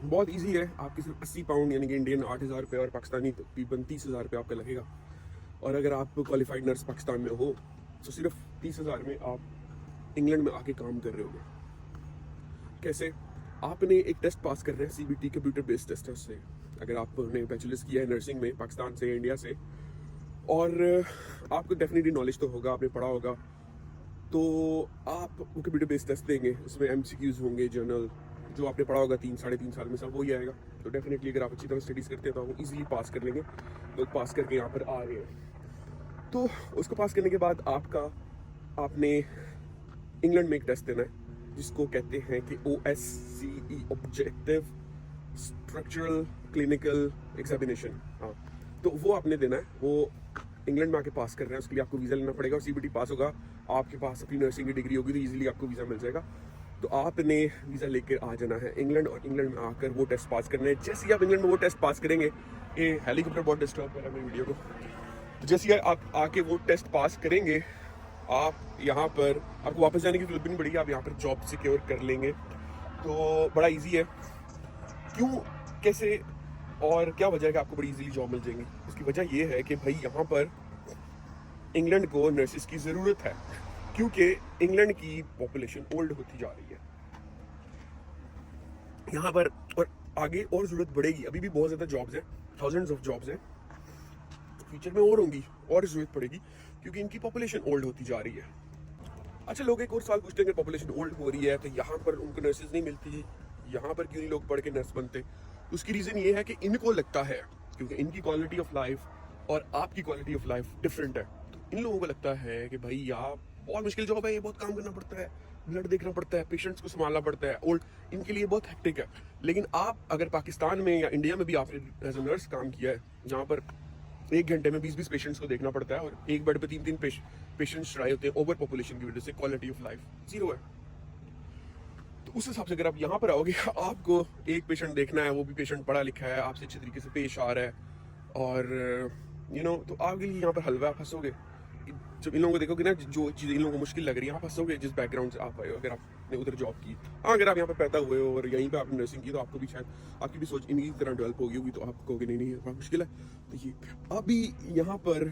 बहुत इजी है। आपकी सिर्फ 80 पाउंड यानी कि इंडियन 8,000 रुपये और पाकिस्तानी तकरीबन 30,000 रुपये आपका लगेगा। और अगर आप क्वालिफाइड नर्स पाकिस्तान में हो तो सिर्फ 30,000 में आप इंग्लैंड में आके काम कर रहे होगे। कैसे? आपने एक टेस्ट पास कर रहे हैं, CBT कंप्यूटर बेस्ड टेस्ट है उससे। अगर आपने बैचलर्स किया है नर्सिंग में पाकिस्तान से, इंडिया से, और आपको डेफिनेटली नॉलेज तो होगा, आपने पढ़ा होगा, तो आप वो कंप्यूटर बेस्ड टेस्ट देंगे। उसमें MCQs होंगे, जर्नल जो आपने पढ़ा होगा 3-3.5 साल में, सब वही आएगा। तो डेफिनेटली अगर आप अच्छी तरह स्टडीज़ करते हैं तो आप इजीली पास कर लेंगे। लोग पास करके यहाँ पर आ रहे हैं। तो उसको पास करने के बाद आपने इंग्लैंड में एक टेस्ट देना है जिसको कहते हैं कि OSCE, objective structural clinical examination. हाँ, तो वो आपने देना है। वो इंग्लैंड में आके पास कर रहे हैं, उसके लिए आपको वीज़ा लेना पड़ेगा। और CBT पास होगा, आपके पास अपनी नर्सिंग की डिग्री होगी तो ईजिली आपको वीज़ा मिल जाएगा। तो आपने वीज़ा लेकर आ जाना है इंग्लैंड, और इंग्लैंड में आकर वो टेस्ट पास करना है। जैसे ही आप इंग्लैंड में वो टेस्ट पास करेंगे, ये हेलीकॉप्टर बहुत डिस्टर्ब कर रहा है मेरी वीडियो को। तो जैसे ही आप आके वो टेस्ट पास करेंगे, आप यहाँ पर आपको वापस जाने की जरूरत भी नहीं पड़ेगी, आप यहाँ पर जॉब सिक्योर कर लेंगे। तो बड़ा ईजी है। क्यों, कैसे और क्या वजह है कि आपको बड़ी इजीली जॉब मिल जाएंगी? इसकी वजह ये है कि भाई यहाँ पर इंग्लैंड को नर्सिस की ज़रूरत है, क्योंकि इंग्लैंड की पॉपुलेशन ओल्ड होती जा रही है यहाँ पर, और आगे और ज़रूरत बढ़ेगी। अभी भी बहुत ज़्यादा जॉब्स हैं, थाउजेंड्स ऑफ जॉब्स हैं, फ्यूचर में और होंगी और ज़रूरत पड़ेगी क्योंकि इनकी पॉपुलेशन ओल्ड होती जा रही है। अच्छा, लोग एक और सवाल पूछते हैं कि पॉपुलेशन ओल्ड हो रही है तो यहाँ पर उनको नर्सेज नहीं मिलती, यहाँ पर क्यों नहीं लोग पढ़ के नर्स बनते? उसकी रीज़न ये है कि इनको लगता है, क्योंकि इनकी क्वालिटी ऑफ लाइफ और आपकी क्वालिटी ऑफ लाइफ डिफरेंट है, तो इन लोगों को लगता है कि भाई यार बहुत मुश्किल जॉब है, ये बहुत काम करना पड़ता है, ब्लड देखना पड़ता है, पेशेंट्स को संभालना पड़ता है, और इनके लिए बहुत हेक्टिक है। लेकिन आप अगर पाकिस्तान में या इंडिया में भी आपने एज ए नर्स काम किया है, जहाँ पर 1 घंटे में 20-20 पेशेंट्स को देखना पड़ता है और एक बेड पे 3-3 पेशेंट्स ट्राई होते हैं, ओवर पॉपुलेशन की वजह से क्वालिटी ऑफ लाइफ जीरो है। तो उस हिसाब से अगर आप यहाँ पर आओगे, आपको एक पेशेंट देखना है, वो भी पेशेंट पढ़ा लिखा है, आपसे अच्छे तरीके से पेश आ रहा है, और तो आपके लिए यहाँ पर हलवा फंसोगे। जब इन लोगों को देखोगे ना, जो चीज़ें इन लोगों को मुश्किल लग रही है, यहाँ फंसोगे जिस बैकग्राउंड से आप आए हो। अगर आपने उधर जॉब की, हाँ, अगर आप यहाँ पर पैदा हुए हो और यहीं पे आपने नर्सिंग की, तो आपको भी शायद आपकी भी सोच इनकी तरह डेवलप होगी होगी, तो आप कहोगे नहीं नहीं बहुत मुश्किल है। तो ये अभी यहाँ पर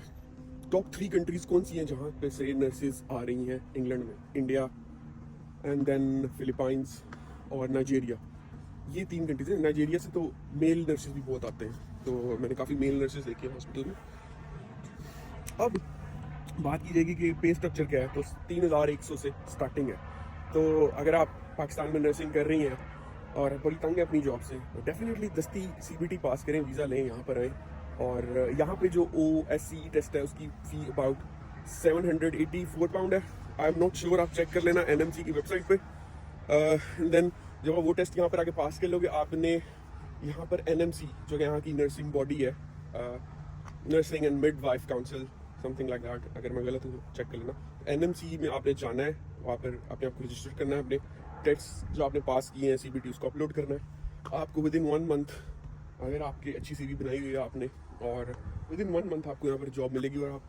टॉप 3 कंट्रीज कौन सी हैं जहाँ पे से नर्सेज आ रही हैं इंग्लैंड में? इंडिया, एंड देन फिलीपाइंस और नाइजीरिया। ये 3 कंट्रीज हैं। नाइजीरिया से तो मेल नर्सेज भी बहुत आते हैं, तो मैंने काफ़ी मेल नर्सेज देखे हैं हॉस्पिटल में। अब बात की जाएगी कि पे स्ट्रक्चर क्या है, तो 3,100 से स्टार्टिंग है। तो अगर आप पाकिस्तान में नर्सिंग कर रही हैं और बड़ी तंग है अपनी जॉब से, तो डेफिनेटली दस्ती CBT पास करें, वीज़ा लें, यहाँ पर आएँ। और यहाँ पे जो OSCE टेस्ट है उसकी फ़ी अबाउट 784 पाउंड है। आई एम नॉट श्योर, आप चेक कर लेना NMC की वेबसाइट पे। देन जब आप वो टेस्ट यहाँ पर आके पास कर लोगे, आपने यहाँ पर NMC जो कि यहाँ की नर्सिंग बॉडी है, nursing and midwife council, something like that, अगर मैं गलत हूँ तो चेक कर लेना। NMC में आपने जाना है, वहाँ पर अपने आप को रजिस्टर करना है, अपने टेस्ट जो आपने पास किए हैं CBT उसको अपलोड करना है। आपको विदिन 1 मंथ, अगर आपकी अच्छी CV बनाई हुई है आपने, और विदिन 1 मंथ आपको यहाँ पर जॉब मिलेगी। और आप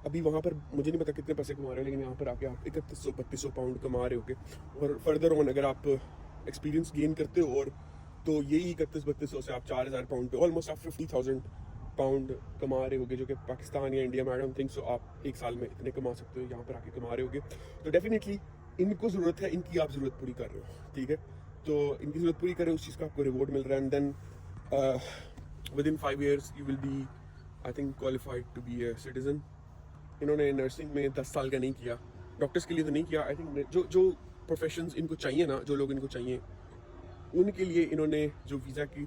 अभी वहाँ पर मुझे नहीं पता कितने पैसे कमा रहे हैं, लेकिन यहाँ पर आके आप 3100-3200 पाउंड कमा रहे होगे। और फर्दर ऑन अगर आप एक्सपीरियंस गेन करते हो, और तो यही 3100-3200 से आप 4,000 पाउंड पे ऑलमोस्ट आप 50,000 पाउंड कमा रहे होगे, जो कि पाकिस्तान या इंडिया में आई डोंट थिंक सो आप एक साल में इतने कमा सकते हो, यहाँ पर आके कमा रहे होगे। तो डेफिनेटली इनको ज़रूरत है, इनकी आप ज़रूरत पूरी कर रहे हो, ठीक है? तो इनकी ज़रूरत पूरी करें, उस चीज़ का आपको रिवॉर्ड मिल रहा है। And then within 5 years you will be, I think, qualified to be a citizen. इन्होंने नर्सिंग में 10 साल का नहीं किया, डॉक्टर्स के लिए तो नहीं किया। आई थिंक जो प्रोफेशंस इनको चाहिए ना, जो लोग इनको चाहिए, उनके लिए इन्होंने जो वीज़ा की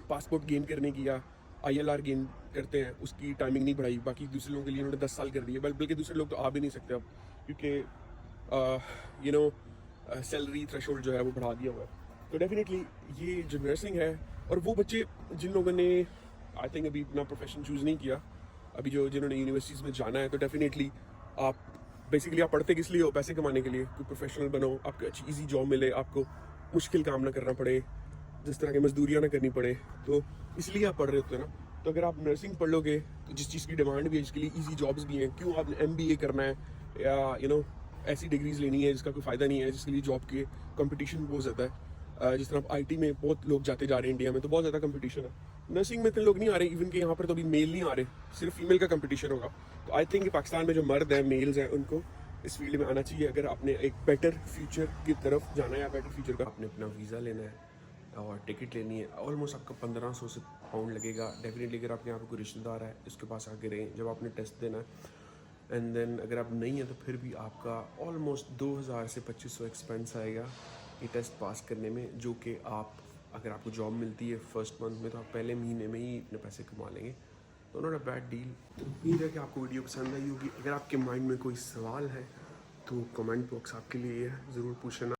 पासपोर्ट गेन करने की या ILR गेन करते हैं उसकी टाइमिंग नहीं बढ़ाई। बाकी दूसरे लोगों के लिए इन्होंने 10 साल कर दी है, बल्कि दूसरे लोग तो आ भी नहीं सकते अब, क्योंकि सैलरी थ्रेशोल्ड जो है वो बढ़ा दिया हुआ है। तो डेफिनेटली ये जो नर्सिंग है, और वो बच्चे जिन लोगों ने आई थिंक अभी अपना प्रोफेशन चूज़ नहीं किया, अभी जिन्होंने यूनिवर्सिटीज़ में जाना है, तो डेफिनेटली आप बेसिकली आप पढ़ते किस लिए हो? पैसे कमाने के लिए, कोई प्रोफेशनल बनो, आपको अच्छी ईजी जॉब मिले, आपको मुश्किल काम ना करना पड़े, जिस तरह की मजदूरियाँ ना करनी पड़े, तो इसलिए आप पढ़ रहे होते हैं ना। तो अगर आप नर्सिंग पढ़ लोगे तो जिस चीज़ की डिमांड भी है, इसके लिए ईजी जॉब्स भी हैं। क्यों आपने MBA करना है या ऐसी डिग्रीज लेनी है जिसका कोई फ़ायदा नहीं है, जिसके लिए जॉब के कंपटीशन बहुत ज़्यादा है। जिस तरह आईटी में बहुत लोग जाते जा रहे हैं इंडिया में, तो बहुत ज़्यादा कंपटीशन है। नर्सिंग में इतने लोग नहीं आ रहे, इवन कि यहाँ पर तो अभी मेल नहीं आ रहे, सिर्फ फीमेल का कंपटीशन होगा। तो आई थिंक पाकिस्तान में जो मर्द हैं, मेल्स हैं, उनको इस फील्ड में आना चाहिए अगर आपने एक बेटर फ्यूचर की तरफ जाना है या बेटर फ्यूचर का। आपने अपना वीज़ा लेना है और टिकट लेनी है, ऑलमोस्ट आपका 1500 से पाउंड लगेगा डेफिनेटली। अगर आपके यहाँ पे कोई रिश्तेदार है उसके पास आके रहें जब आपने टेस्ट देना है। एंड देन अगर आप नहीं है तो फिर भी आपका ऑलमोस्ट 2000 से 2500 एक्सपेंस आएगा ये टेस्ट पास करने में, जो कि आप अगर आपको जॉब मिलती है फर्स्ट मंथ में तो आप पहले महीने में ही इतने पैसे कमा लेंगे। तो नॉट अ बैड डील। तो उम्मीद है कि आपको वीडियो पसंद आई होगी। अगर आपके माइंड में कोई सवाल है तो कमेंट बॉक्स आपके लिए है, ज़रूर पूछना।